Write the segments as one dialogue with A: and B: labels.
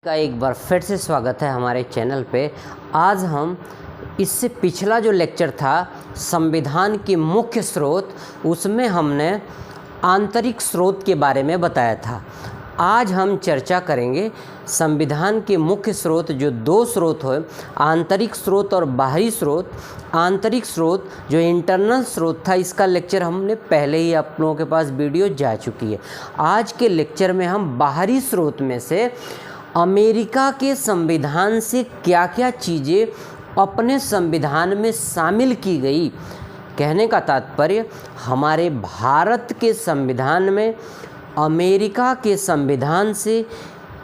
A: का एक बार फिर से स्वागत है हमारे चैनल पे। आज हम इससे पिछला जो लेक्चर था संविधान के मुख्य स्रोत, उसमें हमने आंतरिक स्रोत के बारे में बताया था। आज हम चर्चा करेंगे संविधान के मुख्य स्रोत, जो दो स्रोत हो, आंतरिक स्रोत और बाहरी स्रोत। आंतरिक स्रोत जो इंटरनल स्रोत था, इसका लेक्चर हमने पहले ही आप लोगों के पास वीडियो जा चुकी है। आज के लेक्चर में हम बाहरी स्रोत में से अमेरिका के संविधान से क्या क्या चीज़ें अपने संविधान में शामिल की गई। कहने का तात्पर्य, हमारे भारत के संविधान में अमेरिका के संविधान से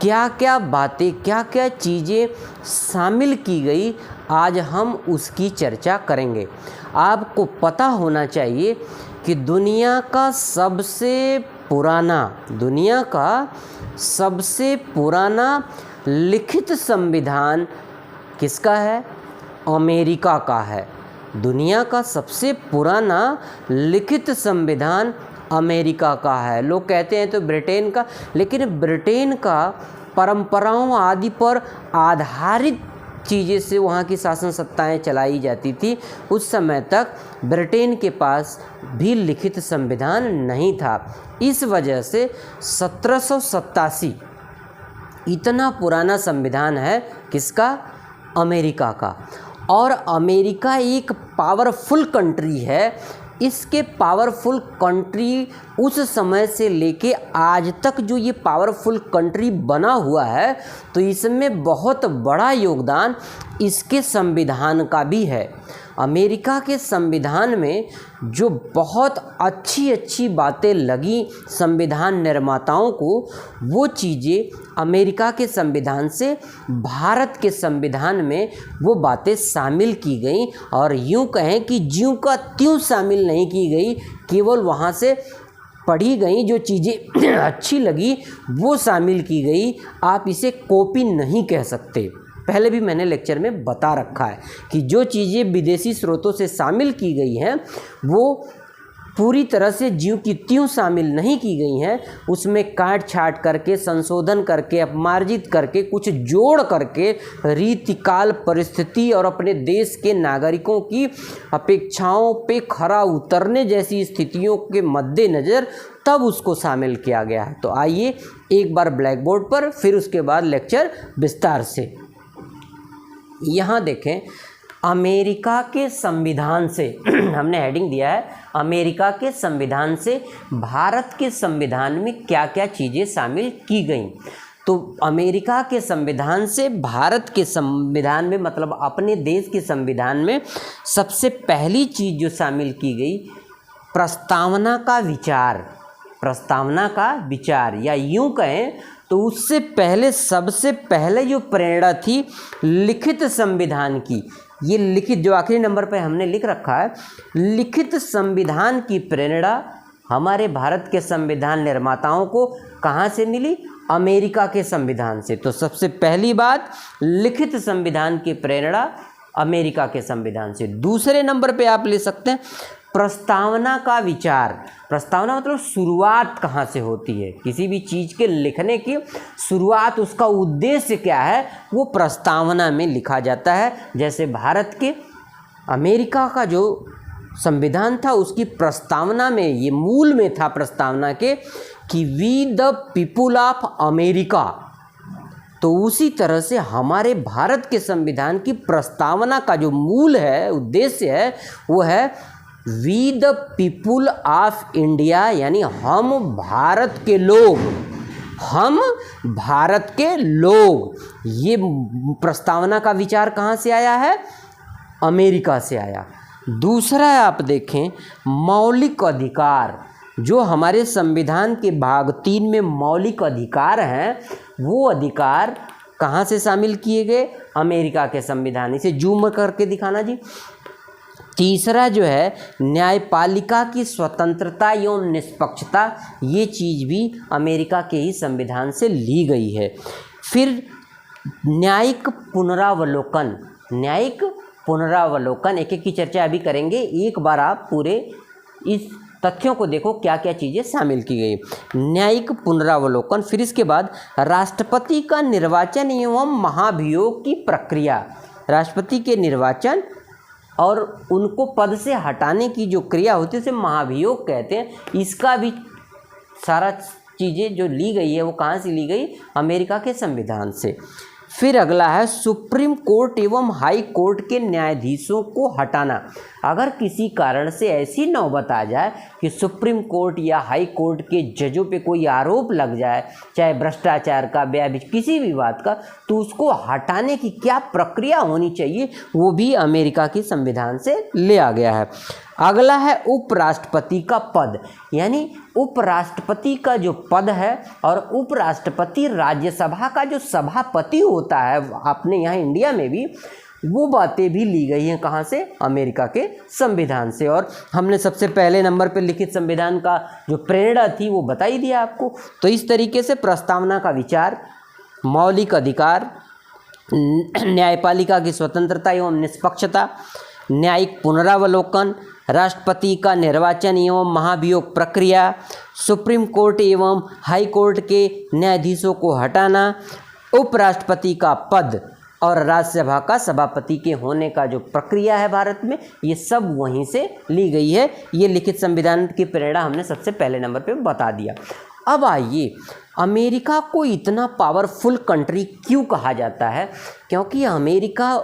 A: क्या क्या बातें, क्या क्या चीज़ें शामिल की गई, आज हम उसकी चर्चा करेंगे। आपको पता होना चाहिए कि दुनिया का सबसे पुराना लिखित संविधान किसका है? अमेरिका का है। दुनिया का सबसे पुराना लिखित संविधान अमेरिका का है। लोग कहते हैं तो ब्रिटेन का, लेकिन ब्रिटेन का परंपराओं आदि पर आधारित चीज़ें से वहाँ की शासन सत्ताएँ चलाई जाती थी। उस समय तक ब्रिटेन के पास भी लिखित संविधान नहीं था। इस वजह से 1787 इतना पुराना संविधान है किसका? अमेरिका का। और अमेरिका एक पावरफुल कंट्री है। इसके पावरफुल कंट्री उस समय से लेके आज तक जो ये पावरफुल कंट्री बना हुआ है, तो इसमें बहुत बड़ा योगदान इसके संविधान का भी है। अमेरिका के संविधान में जो बहुत अच्छी बातें लगी संविधान निर्माताओं को, वो चीज़ें अमेरिका के संविधान से भारत के संविधान में वो बातें शामिल की गई। और यूँ कहें कि ज्यों का त्यों शामिल नहीं की गई, केवल वहाँ से पढ़ी गई जो चीज़ें अच्छी लगी वो शामिल की गई। आप इसे कॉपी नहीं कह सकते। पहले भी मैंने लेक्चर में बता रखा है कि जो चीज़ें विदेशी स्रोतों से शामिल की गई हैं वो पूरी तरह से ज्यों की त्यों शामिल नहीं की गई हैं। उसमें काट छाट करके, संशोधन करके, अपमार्जित करके, कुछ जोड़ करके, रीतिकाल, परिस्थिति और अपने देश के नागरिकों की अपेक्षाओं पे खरा उतरने जैसी स्थितियों के मद्देनज़र तब उसको शामिल किया गया है। तो आइए एक बार ब्लैक बोर्ड पर, फिर उसके बाद लेक्चर विस्तार से। यहाँ देखें, अमेरिका के संविधान से हमने हेडिंग दिया है, अमेरिका के संविधान से भारत के संविधान में क्या क्या चीज़ें शामिल की गई। तो अमेरिका के संविधान से भारत के संविधान में, मतलब अपने देश के संविधान में सबसे पहली चीज़ जो शामिल की गई, प्रस्तावना का विचार, या यूँ कहें तो उससे पहले, सबसे पहले जो प्रेरणा थी लिखित संविधान की, ये लिखित जो आखिरी नंबर पर हमने लिख रखा है, लिखित संविधान की प्रेरणा हमारे भारत के संविधान निर्माताओं को कहाँ से मिली? अमेरिका के संविधान से। तो सबसे पहली बात, लिखित संविधान की प्रेरणा अमेरिका के संविधान से। दूसरे नंबर पे आप ले सकते हैं प्रस्तावना का विचार। प्रस्तावना मतलब शुरुआत कहाँ से होती है, किसी भी चीज़ के लिखने की शुरुआत, उसका उद्देश्य क्या है, वो प्रस्तावना में लिखा जाता है। जैसे भारत के, अमेरिका का जो संविधान था उसकी प्रस्तावना में, ये मूल में था प्रस्तावना के कि we the people of America. तो उसी तरह से हमारे भारत के संविधान की प्रस्तावना का जो मूल है, उद्देश्य है, वो है we the people of India, यानी हम भारत के लोग। ये प्रस्तावना का विचार कहाँ से आया है? अमेरिका से आया। दूसरा आप देखें, मौलिक अधिकार। जो हमारे संविधान के भाग 3 में मौलिक अधिकार हैं, वो अधिकार कहाँ से शामिल किए गए? अमेरिका के संविधान। इसे जूम करके दिखाना जी। तीसरा जो है, न्यायपालिका की स्वतंत्रता एवं निष्पक्षता, ये चीज़ भी अमेरिका के ही संविधान से ली गई है। फिर न्यायिक पुनरावलोकन, एक एक की चर्चा अभी करेंगे। एक बार आप पूरे इस तथ्यों को देखो क्या क्या चीज़ें शामिल की गई। न्यायिक पुनरावलोकन, फिर इसके बाद राष्ट्रपति का निर्वाचन एवं महाभियोग की प्रक्रिया। राष्ट्रपति के निर्वाचन और उनको पद से हटाने की जो क्रिया होती है उसे महाभियोग कहते हैं। इसका भी सारा चीज़ें जो ली गई है वो कहाँ से ली गई? अमेरिका के संविधान से। फिर अगला है सुप्रीम कोर्ट एवं हाई कोर्ट के न्यायाधीशों को हटाना। अगर किसी कारण से ऐसी नौबत आ जाए कि सुप्रीम कोर्ट या हाई कोर्ट के जजों पे कोई आरोप लग जाए, चाहे भ्रष्टाचार का, किसी भी बात का, तो उसको हटाने की क्या प्रक्रिया होनी चाहिए वो भी अमेरिका के संविधान से लिया गया है। अगला है उपराष्ट्रपति का पद, यानी उपराष्ट्रपति का जो पद है और उपराष्ट्रपति राज्यसभा का जो सभापति होता है अपने यहाँ इंडिया में भी, वो बातें भी ली गई हैं कहाँ से? अमेरिका के संविधान से। और हमने सबसे पहले नंबर पर लिखित संविधान का जो प्रेरणा थी वो बता ही दिया आपको। तो इस तरीके से प्रस्तावना का विचार, मौलिक अधिकार, न्यायपालिका की स्वतंत्रता एवं निष्पक्षता, न्यायिक पुनरावलोकन, राष्ट्रपति का निर्वाचन एवं महाभियोग प्रक्रिया, सुप्रीम कोर्ट एवं हाई कोर्ट के न्यायाधीशों को हटाना, उपराष्ट्रपति का पद और राज्यसभा का सभापति के होने का जो प्रक्रिया है भारत में, ये सब वहीं से ली गई है। ये लिखित संविधान की प्रेरणा हमने सबसे पहले नंबर पे बता दिया। अब आइए, अमेरिका को इतना पावरफुल कंट्री क्यों कहा जाता है? क्योंकि अमेरिका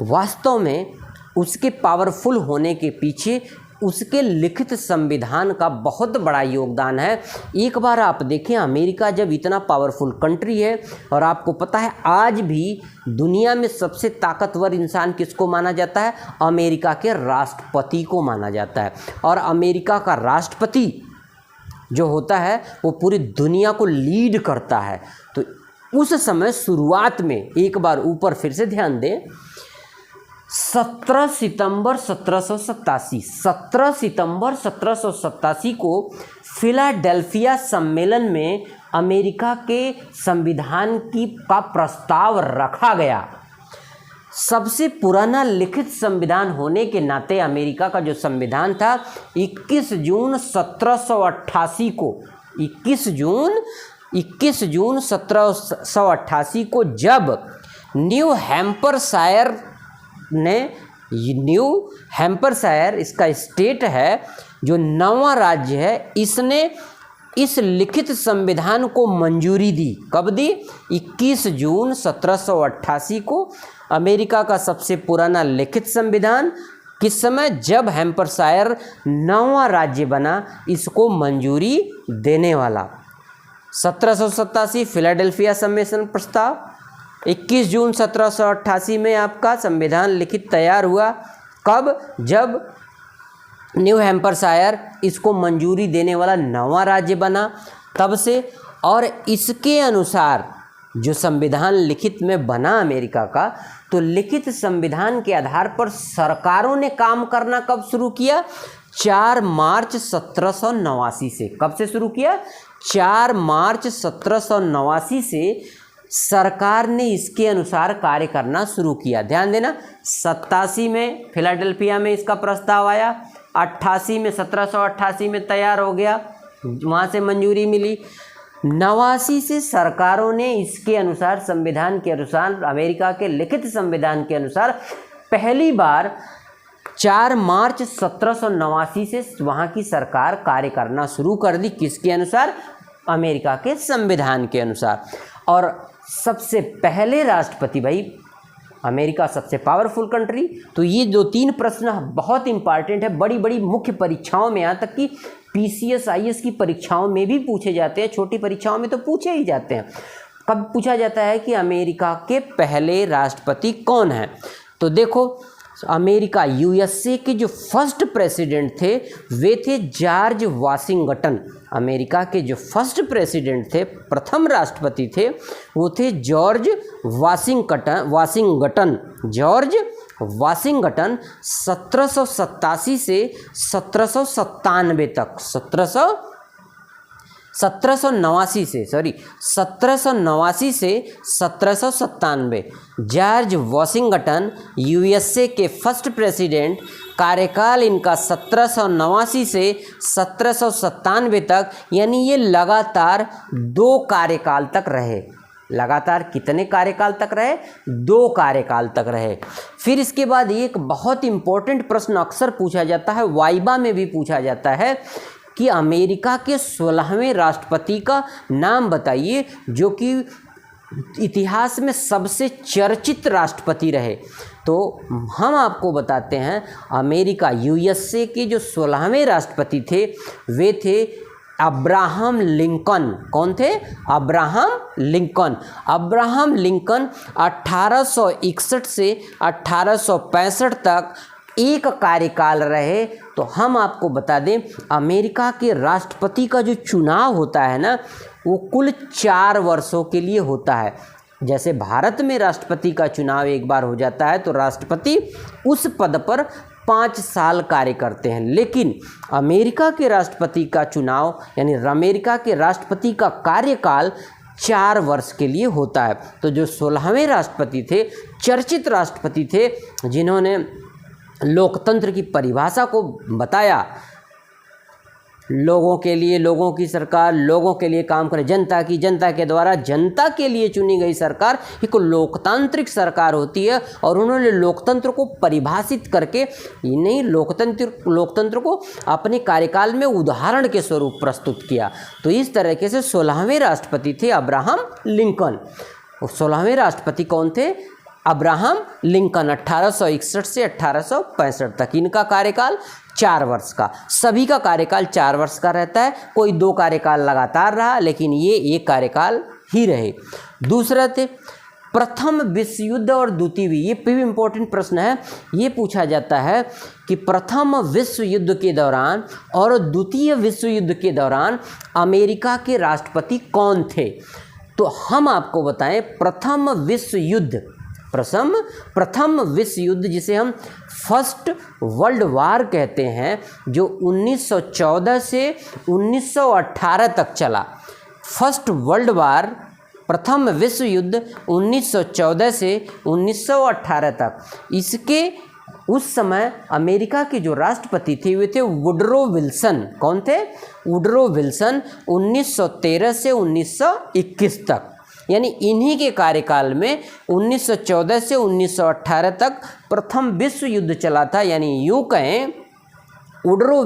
A: वास्तव में उसके पावरफुल होने के पीछे उसके लिखित संविधान का बहुत बड़ा योगदान है। एक बार आप देखें, अमेरिका जब इतना पावरफुल कंट्री है, और आपको पता है आज भी दुनिया में सबसे ताकतवर इंसान किसको माना जाता है? अमेरिका के राष्ट्रपति को माना जाता है। और अमेरिका का राष्ट्रपति जो होता है वो पूरी दुनिया को लीड करता है। तो उस समय शुरुआत में एक बार ऊपर फिर से ध्यान दें, 17 सितंबर 1787 को फिलाडेल्फिया सम्मेलन में अमेरिका के संविधान का प्रस्ताव रखा गया। सबसे पुराना लिखित संविधान होने के नाते अमेरिका का जो संविधान था 21 जून 1788 को 21 जून 1788 को जब न्यू हैम्परशायर इसका स्टेट है, जो 9वां राज्य है, इसने इस लिखित संविधान को मंजूरी दी। कब दी? 21 जून 1788 को अमेरिका का सबसे पुराना लिखित संविधान किस समय? जब हैम्परशायर 9वां राज्य बना, इसको मंजूरी देने वाला। 1787 फिलाडेल्फिया सम्मेलन प्रस्ताव, 21 जून 1788 में आपका संविधान लिखित तैयार हुआ। कब? जब न्यू हैम्परशायर इसको मंजूरी देने वाला 9वां राज्य बना, तब से। और इसके अनुसार जो संविधान लिखित में बना अमेरिका का, तो लिखित संविधान के आधार पर सरकारों ने काम करना कब शुरू किया? 4 मार्च 1789 से। कब से शुरू किया? 4 मार्च 1789 से सरकार ने इसके अनुसार कार्य करना शुरू किया। ध्यान देना, 87 में फिलाडेल्फिया में इसका प्रस्ताव आया, 88 में 1788 में तैयार हो गया, वहाँ से मंजूरी मिली। 89 से सरकारों ने इसके अनुसार, संविधान के अनुसार, अमेरिका के लिखित संविधान के अनुसार पहली बार 4 मार्च 1789 से वहाँ की सरकार कार्य करना शुरू कर दी। किसके अनुसार? अमेरिका के संविधान के अनुसार। और सबसे पहले राष्ट्रपति, भाई अमेरिका सबसे पावरफुल कंट्री, तो ये जो 3 प्रश्न बहुत इंपॉर्टेंट है, बड़ी बड़ी मुख्य परीक्षाओं में, यहाँ तक कि PCS IAS की परीक्षाओं में भी पूछे जाते हैं, छोटी परीक्षाओं में तो पूछे ही जाते हैं। कब पूछा जाता है कि अमेरिका के पहले राष्ट्रपति कौन हैं? तो देखो, अमेरिका USA के जो फर्स्ट प्रेसिडेंट थे वे थे जॉर्ज वाशिंगटन। अमेरिका के जो फर्स्ट प्रेसिडेंट थे, प्रथम राष्ट्रपति थे, वो थे जॉर्ज वाशिंगटन। जॉर्ज वाशिंगटन 1787 से 1797 तक, 1789 से 1797 जॉर्ज वॉशिंगटन यूएसए के फर्स्ट प्रेसिडेंट, कार्यकाल इनका 1789 से 1797 तक, यानी ये लगातार 2 कार्यकाल तक रहे। लगातार कितने कार्यकाल तक रहे? 2 कार्यकाल तक रहे। फिर इसके बाद एक बहुत इंपॉर्टेंट प्रश्न अक्सर पूछा जाता है, वाइवा में भी पूछा जाता है कि अमेरिका के 16वें राष्ट्रपति का नाम बताइए जो कि इतिहास में सबसे चर्चित राष्ट्रपति रहे। तो हम आपको बताते हैं, अमेरिका यूएसए के जो 16वें राष्ट्रपति थे वे थे अब्राहम लिंकन। कौन थे? Abraham Lincoln. अब्राहम लिंकन 1861 से 1865 तक एक कार्यकाल रहे। तो हम आपको बता दें, अमेरिका के राष्ट्रपति का जो चुनाव होता है ना, वो कुल 4 वर्षों के लिए होता है। जैसे भारत में राष्ट्रपति का चुनाव एक बार हो जाता है तो राष्ट्रपति उस पद पर 5 साल कार्य करते हैं, लेकिन अमेरिका के राष्ट्रपति का चुनाव यानी अमेरिका के राष्ट्रपति का कार्यकाल 4 वर्ष के लिए होता है। तो जो 16वें राष्ट्रपति थे, चर्चित राष्ट्रपति थे, जिन्होंने लोकतंत्र की परिभाषा को बताया, लोगों के लिए, लोगों की सरकार, लोगों के लिए काम करे, जनता की, जनता के द्वारा जनता के लिए चुनी गई सरकार एक लोकतांत्रिक सरकार होती है। और उन्होंने लोकतंत्र को परिभाषित करके नहीं, लोकतंत्र को अपने कार्यकाल में उदाहरण के स्वरूप प्रस्तुत किया। तो इस तरीके से 16वें राष्ट्रपति थे अब्राहम लिंकन। 16वें राष्ट्रपति कौन थे? Abraham Lincoln. 1861 से 1865 तक इनका कार्यकाल 4 वर्ष का। सभी का कार्यकाल 4 वर्ष का रहता है, कोई 2 कार्यकाल लगातार रहा, लेकिन ये 1 कार्यकाल ही रहे। दूसरा थे प्रथम विश्व युद्ध और द्वितीय। ये भी इम्पोर्टेंट प्रश्न है। ये पूछा जाता है कि प्रथम विश्व युद्ध के दौरान और द्वितीय विश्व युद्ध के दौरान अमेरिका के राष्ट्रपति कौन थे? तो हम आपको बताएं, प्रथम विश्व युद्ध जिसे हम फर्स्ट वर्ल्ड वार कहते हैं, जो 1914 से 1918 तक चला। फर्स्ट वर्ल्ड वार, प्रथम विश्व युद्ध 1914 से 1918 तक। इसके उस समय अमेरिका के जो राष्ट्रपति थे वे थे वुडरो विल्सन। कौन थे? Woodrow Wilson. 1913 से 1921 तक, यानी इन्हीं के कार्यकाल में 1914 से 1918 तक प्रथम विश्व युद्ध चला था। यानी यूँ कहें, वुडरो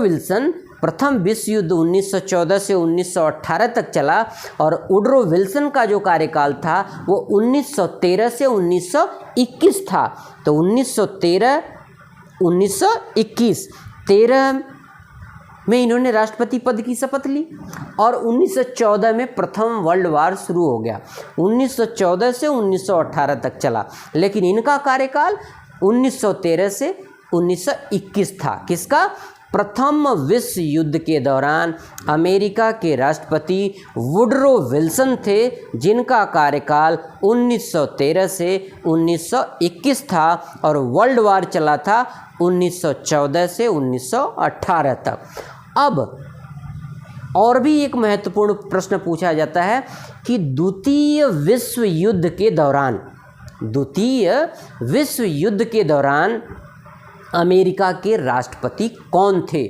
A: विल्सन प्रथम विश्व युद्ध 1914 से 1918 तक चला। और वुडरो विल्सन का जो कार्यकाल था वो 1913 से 1921 था। तो 1913 1921 13 में इन्होंने राष्ट्रपति पद की शपथ ली और 1914 में प्रथम वर्ल्ड वार शुरू हो गया। 1914 से 1918 तक चला, लेकिन इनका कार्यकाल 1913 से 1921 था। किसका? प्रथम विश्व युद्ध के दौरान अमेरिका के राष्ट्रपति वुडरो विल्सन थे, जिनका कार्यकाल 1913 से 1921 था और वर्ल्ड वार चला था 1914 से 1918 तक। अब और भी एक महत्वपूर्ण प्रश्न पूछा जाता है कि द्वितीय विश्व युद्ध के दौरान अमेरिका के राष्ट्रपति कौन थे?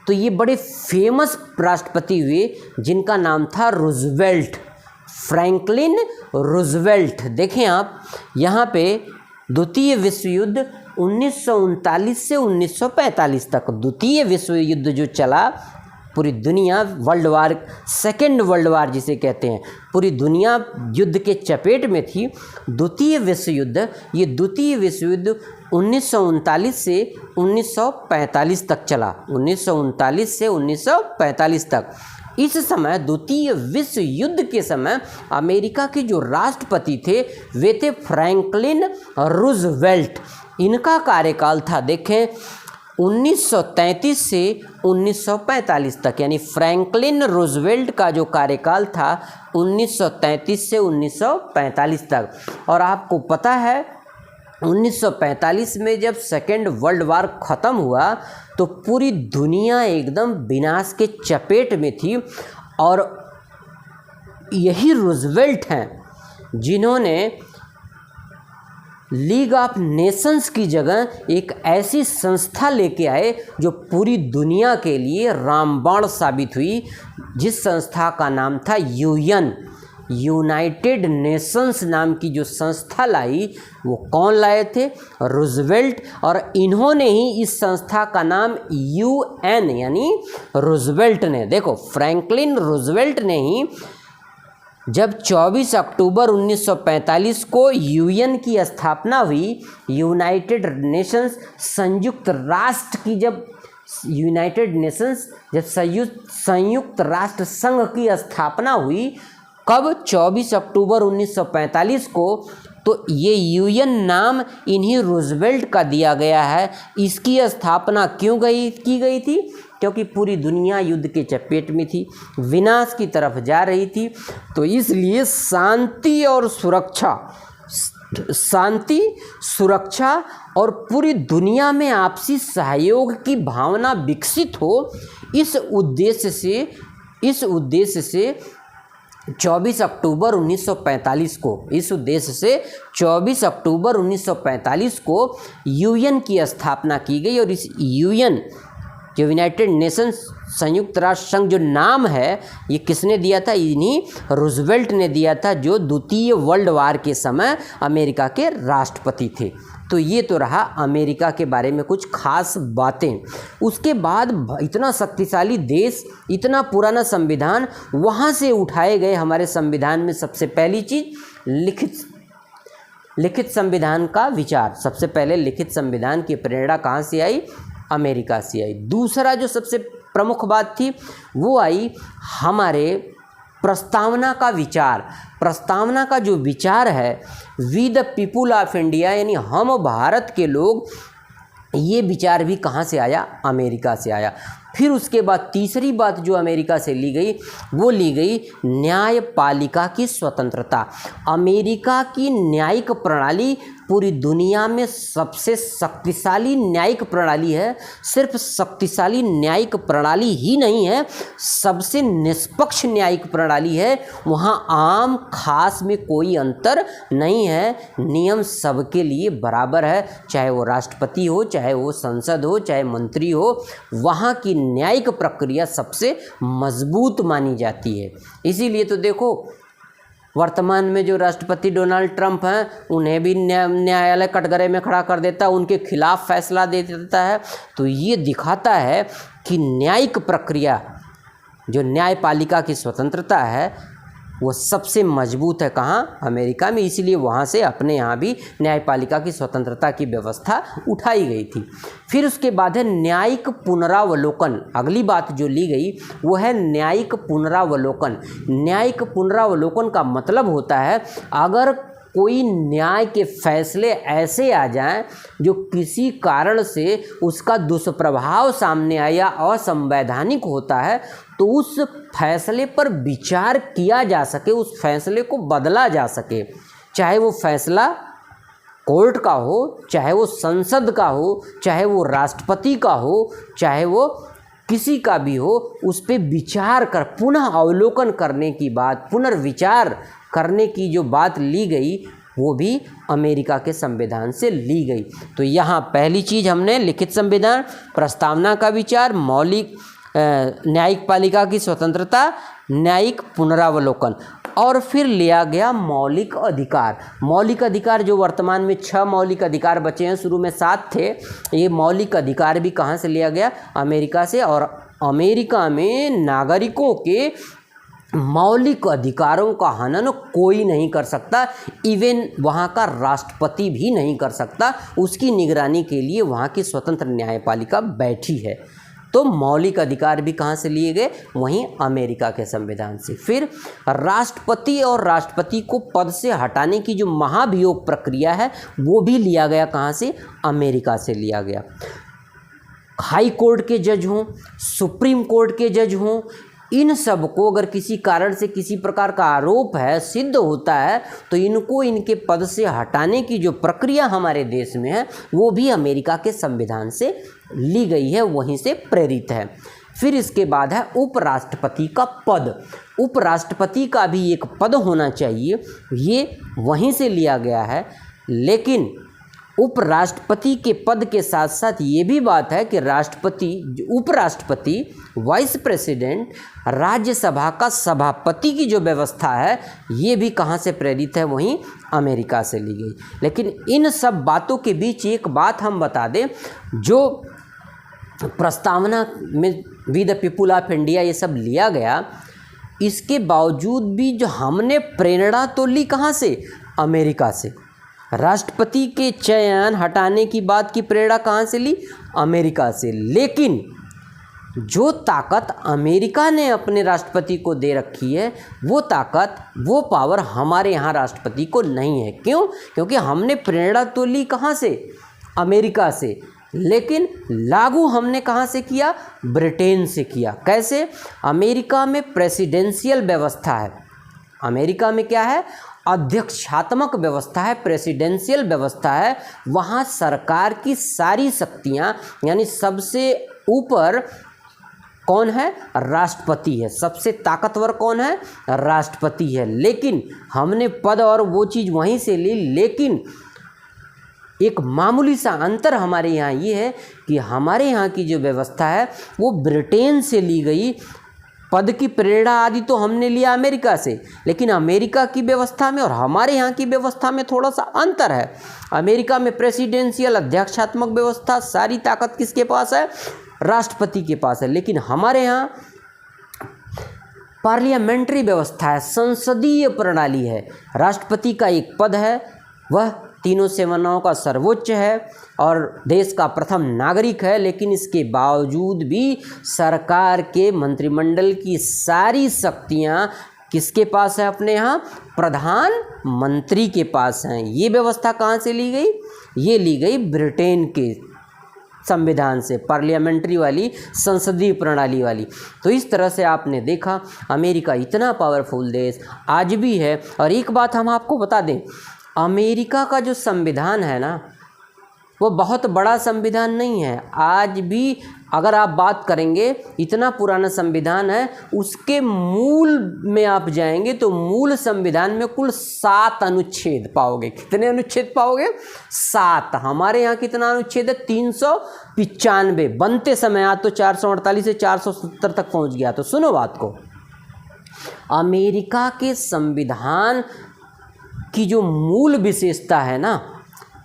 A: तो ये बड़े फेमस राष्ट्रपति हुए जिनका नाम था रूजवेल्ट, फ्रैंकलिन रूजवेल्ट। देखें आप यहाँ पे, द्वितीय विश्व युद्ध 1939 से 1945 तक, द्वितीय विश्व युद्ध जो चला, पूरी दुनिया world war, second world war जिसे कहते हैं, पूरी दुनिया युद्ध के चपेट में थी। द्वितीय विश्व युद्ध, ये द्वितीय विश्व युद्ध 1939 से 1945 तक चला। 1939 से 1945 तक। इस समय द्वितीय विश्व युद्ध के समय अमेरिका के जो राष्ट्रपति थे वे थे फ्रैंकलिन रूजवेल्ट। इनका कार्यकाल था, देखें, 1933 से 1945 तक, यानी फ्रैंकलिन रूजवेल्ट का जो कार्यकाल था 1933 से 1945 तक। और आपको पता है 1945 में जब सेकेंड वर्ल्ड वार ख़त्म हुआ तो तो पूरी दुनिया एकदम विनाश के चपेट में थी। और यही रूजवेल्ट हैं जिन्होंने लीग ऑफ नेशंस की जगह एक ऐसी संस्था लेके आए जो पूरी दुनिया के लिए रामबाण साबित हुई, जिस संस्था का नाम था यूएन, यूनाइटेड नेशंस नाम की जो संस्था लाई। वो कौन लाए थे? रूजवेल्ट। और इन्होंने ही इस संस्था का नाम यूएन यानी रूजवेल्ट ने, देखो फ्रैंकलिन रूजवेल्ट ने ही जब 24 अक्टूबर 1945 को यूएन की स्थापना हुई, यूनाइटेड नेशंस संयुक्त राष्ट्र की जब यूनाइटेड नेशंस जब संयुक्त राष्ट्र संघ की स्थापना हुई, कब? 24 अक्टूबर 1945 को। तो ये यूएन नाम इन्हीं रूजवेल्ट का दिया गया है। इसकी स्थापना क्यों की गई थी? क्योंकि पूरी दुनिया युद्ध के चपेट में थी, विनाश की तरफ जा रही थी। तो इसलिए शांति सुरक्षा और पूरी दुनिया में आपसी सहयोग की भावना विकसित हो, इस उद्देश्य से 24 अक्टूबर 1945 को यूएन की स्थापना की गई। और इस यूएन जो यूनाइटेड नेशंस संयुक्त राष्ट्र संघ जो नाम है, ये किसने दिया था? इन्हीं रूजवेल्ट ने दिया था, जो द्वितीय वर्ल्ड वार के समय अमेरिका के राष्ट्रपति थे। तो ये तो रहा अमेरिका के बारे में कुछ खास बातें। उसके बाद इतना शक्तिशाली देश, इतना पुराना संविधान, वहाँ से उठाए गए हमारे संविधान में सबसे पहली चीज़ लिखित संविधान का विचार। सबसे पहले लिखित संविधान की प्रेरणा कहाँ से आई? अमेरिका से आई। दूसरा जो सबसे प्रमुख बात थी वो आई हमारे प्रस्तावना का विचार। प्रस्तावना का जो विचार है, we the people of India यानी हम भारत के लोग, ये विचार भी कहाँ से आया? अमेरिका से आया। फिर उसके बाद तीसरी बात जो अमेरिका से ली गई, वो ली गई न्यायपालिका की स्वतंत्रता। अमेरिका की न्यायिक प्रणाली पूरी दुनिया में सबसे शक्तिशाली न्यायिक प्रणाली है। सिर्फ शक्तिशाली न्यायिक प्रणाली ही नहीं है, सबसे निष्पक्ष न्यायिक प्रणाली है। वहाँ आम खास में कोई अंतर नहीं है, नियम सबके लिए बराबर है, चाहे वो राष्ट्रपति हो, चाहे वो संसद हो, चाहे मंत्री हो। वहाँ की न्यायिक प्रक्रिया सबसे मजबूत मानी जाती है। इसीलिए तो देखो वर्तमान में जो राष्ट्रपति डोनाल्ड ट्रंप हैं, उन्हें भी न्यायालय कटघरे में खड़ा कर देता है, उनके खिलाफ फैसला दे देता है। तो ये दिखाता है कि न्यायिक प्रक्रिया, जो न्यायपालिका की स्वतंत्रता है, वो सबसे मजबूत है। कहाँ? अमेरिका में। इसीलिए वहाँ से अपने यहाँ भी न्यायपालिका की स्वतंत्रता की व्यवस्था उठाई गई थी। फिर उसके बाद है न्यायिक पुनरावलोकन। अगली बात जो ली गई वो है न्यायिक पुनरावलोकन। न्यायिक पुनरावलोकन का मतलब होता है अगर कोई न्याय के फैसले ऐसे आ जाएं जो किसी कारण से उसका दुष्प्रभाव सामने आया, असंवैधानिक होता है, तो उस फैसले पर विचार किया जा सके, उस फैसले को बदला जा सके। चाहे वो फैसला कोर्ट का हो, चाहे वो संसद का हो, चाहे वो राष्ट्रपति का हो, चाहे वो किसी का भी हो, उस पर विचार कर पुनः अवलोकन करने की बात, पुनर्विचार करने की जो बात ली गई, वो भी अमेरिका के संविधान से ली गई। तो यहाँ पहली चीज़ हमने लिखित संविधान, प्रस्तावना का विचार, मौलिक न्यायिक पालिका की स्वतंत्रता, न्यायिक पुनरावलोकन, और फिर लिया गया मौलिक अधिकार। मौलिक अधिकार जो वर्तमान में 6 मौलिक अधिकार बचे हैं, शुरू में 7 थे। ये मौलिक अधिकार भी कहाँ से लिया गया? अमेरिका से। और अमेरिका में नागरिकों के मौलिक अधिकारों का हनन कोई नहीं कर सकता, इवन वहाँ का राष्ट्रपति भी नहीं कर सकता। उसकी निगरानी के लिए वहाँ की स्वतंत्र न्यायपालिका बैठी है। तो मौलिक अधिकार भी कहाँ से लिए गए? वहीं अमेरिका के संविधान से। फिर राष्ट्रपति और राष्ट्रपति को पद से हटाने की जो महाभियोग प्रक्रिया है, वो भी लिया गया कहाँ से? अमेरिका से लिया गया। हाई कोर्ट के जज हों, सुप्रीम कोर्ट के जज हों, इन सब को अगर किसी कारण से किसी प्रकार का आरोप है, सिद्ध होता है, तो इनको इनके पद से हटाने की जो प्रक्रिया हमारे देश में है वो भी अमेरिका के संविधान से ली गई है, वहीं से प्रेरित है। फिर इसके बाद है उपराष्ट्रपति का पद। उपराष्ट्रपति का भी एक पद होना चाहिए, ये वहीं से लिया गया है। लेकिन उपराष्ट्रपति के पद के साथ साथ ये भी बात है कि राष्ट्रपति, उपराष्ट्रपति, वाइस प्रेसिडेंट, राज्यसभा का सभापति की जो व्यवस्था है ये भी कहाँ से प्रेरित है, वहीं अमेरिका से ली गई। लेकिन इन सब बातों के बीच एक बात हम बता दें, जो प्रस्तावना में we the people of India ये सब लिया गया, इसके बावजूद भी जो हमने प्रेरणा तो ली कहाँ से, अमेरिका से। राष्ट्रपति के चयन हटाने की बात की प्रेरणा कहाँ से ली, अमेरिका से। लेकिन जो ताकत अमेरिका ने अपने राष्ट्रपति को दे रखी है, वो ताकत, वो पावर हमारे यहाँ राष्ट्रपति को नहीं है। क्यों? क्योंकि हमने प्रेरणा तो ली कहाँ से, अमेरिका से, लेकिन लागू हमने कहाँ से किया, ब्रिटेन से किया। कैसे? अमेरिका में प्रेसिडेंशियल व्यवस्था है। अमेरिका में क्या है, अध्यक्षात्मक व्यवस्था है, प्रेसिडेंशियल व्यवस्था है। वहाँ सरकार की सारी शक्तियाँ, यानी सबसे ऊपर कौन है, राष्ट्रपति है। सबसे ताकतवर कौन है, राष्ट्रपति है। लेकिन हमने पद और वो चीज़ वहीं से ली। लेकिन एक मामूली सा अंतर हमारे यहाँ ये है कि हमारे यहाँ की जो व्यवस्था है वो ब्रिटेन से ली गई। पद की प्रेरणा आदि तो हमने लिया अमेरिका से, लेकिन अमेरिका की व्यवस्था में और हमारे यहाँ की व्यवस्था में थोड़ा सा अंतर है। अमेरिका में प्रेसिडेंशियल अध्यक्षात्मक व्यवस्था, सारी ताकत किसके पास है, राष्ट्रपति के पास है। लेकिन हमारे यहाँ पार्लियामेंट्री व्यवस्था है, संसदीय प्रणाली है। राष्ट्रपति का एक पद है, वह तीनों सेनाओं का सर्वोच्च है और देश का प्रथम नागरिक है। लेकिन इसके बावजूद भी सरकार के मंत्रिमंडल की सारी शक्तियां किसके पास है, अपने यहाँ प्रधानमंत्री के पास हैं। ये व्यवस्था कहाँ से ली गई, ये ली गई ब्रिटेन के संविधान से, पार्लियामेंट्री वाली, संसदीय प्रणाली वाली। तो इस तरह से आपने देखा अमेरिका इतना पावरफुल देश आज भी है। और एक बात हम आपको बता दें, अमेरिका का जो संविधान है ना, वो बहुत बड़ा संविधान नहीं है। आज भी अगर आप बात करेंगे, इतना पुराना संविधान है, उसके मूल में आप जाएंगे तो मूल संविधान में कुल 7 अनुच्छेद पाओगे। कितने अनुच्छेद पाओगे, 7। हमारे यहाँ कितना अनुच्छेद है, 395। बनते समय आज तो 448 से 470 तक पहुँच गया। तो सुनो बात को, अमेरिका के संविधान की जो मूल विशेषता है ना,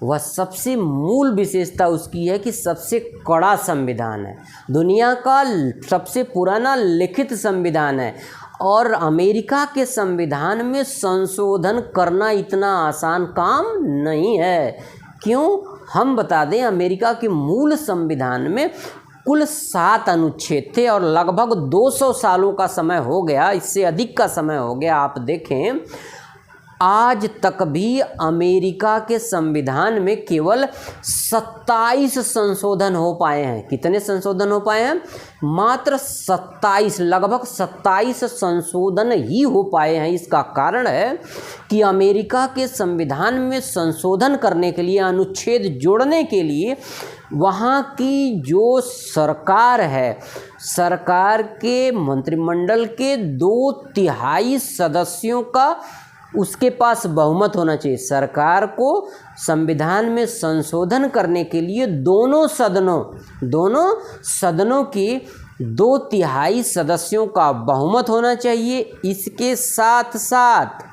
A: वह सबसे मूल विशेषता उसकी है कि सबसे कड़ा संविधान है, दुनिया का सबसे पुराना लिखित संविधान है। और अमेरिका के संविधान में संशोधन करना इतना आसान काम नहीं है। क्यों? हम बता दें, अमेरिका के मूल संविधान में कुल 7 अनुच्छेद थे और लगभग 200 सालों का समय हो गया, इससे अधिक का समय हो गया। आप देखें, आज तक भी अमेरिका के संविधान में केवल 27 संशोधन हो पाए हैं। कितने संशोधन हो पाए हैं? मात्र 27, लगभग 27 संशोधन ही हो पाए हैं। इसका कारण है कि अमेरिका के संविधान में संशोधन करने के लिए, अनुच्छेद जोड़ने के लिए, वहाँ की जो सरकार है, सरकार के मंत्रिमंडल के 2/3 सदस्यों का उसके पास बहुमत होना चाहिए। सरकार को संविधान में संशोधन करने के लिए दोनों सदनों की 2/3 सदस्यों का बहुमत होना चाहिए। इसके साथ साथ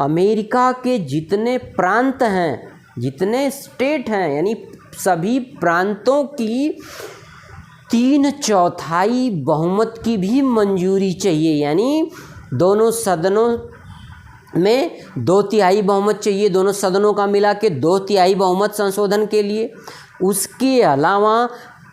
A: अमेरिका के जितने प्रांत हैं, जितने स्टेट हैं, यानी सभी प्रांतों की 3/4 बहुमत की भी मंजूरी चाहिए। यानी दोनों सदनों में 2/3 बहुमत चाहिए, दोनों सदनों का मिला के 2/3 बहुमत संशोधन के लिए। उसके अलावा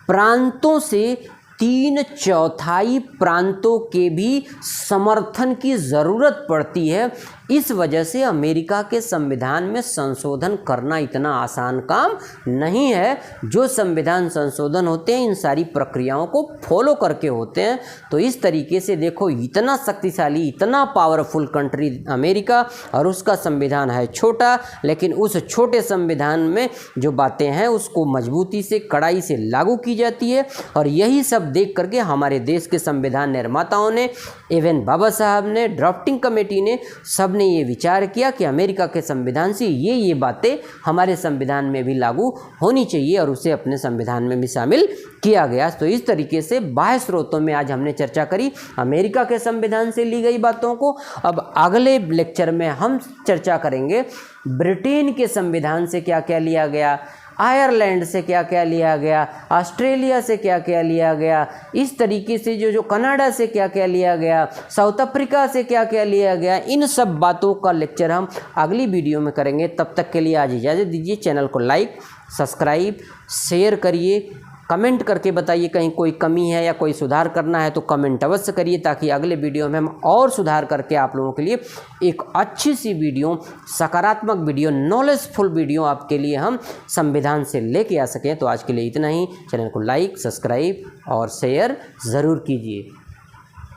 A: प्रांतों से 3/4 प्रांतों के भी समर्थन की ज़रूरत पड़ती है। इस वजह से अमेरिका के संविधान में संशोधन करना इतना आसान काम नहीं है। जो संविधान संशोधन होते हैं इन सारी प्रक्रियाओं को फॉलो करके होते हैं। तो इस तरीके से देखो, इतना शक्तिशाली, इतना पावरफुल कंट्री अमेरिका, और उसका संविधान है छोटा, लेकिन उस छोटे संविधान में जो बातें हैं उसको मजबूती से, कड़ाई से लागू की जाती है। और यही सब देख करके हमारे देश के संविधान निर्माताओं ने, इवन बाबा साहब ने, ड्राफ्टिंग कमेटी ने, सब ने ये विचार किया कि अमेरिका के संविधान से ये बातें हमारे संविधान में भी लागू होनी चाहिए, और उसे अपने संविधान में भी शामिल किया गया। तो इस तरीके से बाह्य स्रोतों में आज हमने चर्चा करी अमेरिका के संविधान से ली गई बातों को। अब अगले लेक्चर में हम चर्चा करेंगे ब्रिटेन के संविधान से क्या क्या लिया गया, आयरलैंड से क्या क्या लिया गया, ऑस्ट्रेलिया से क्या क्या लिया गया, इस तरीके से जो कनाडा से क्या क्या लिया गया, साउथ अफ्रीका से क्या क्या लिया गया। इन सब बातों का लेक्चर हम अगली वीडियो में करेंगे। तब तक के लिए आज इजाज़त दीजिए। चैनल को लाइक, सब्सक्राइब, शेयर करिए, कमेंट करके बताइए कहीं कोई कमी है या कोई सुधार करना है तो कमेंट अवश्य करिए, ताकि अगले वीडियो में हम और सुधार करके आप लोगों के लिए एक अच्छी सी वीडियो, सकारात्मक वीडियो, नॉलेजफुल वीडियो आपके लिए हम संविधान से लेके आ सकें। तो आज के लिए इतना ही। चैनल को लाइक, सब्सक्राइब और शेयर ज़रूर कीजिए।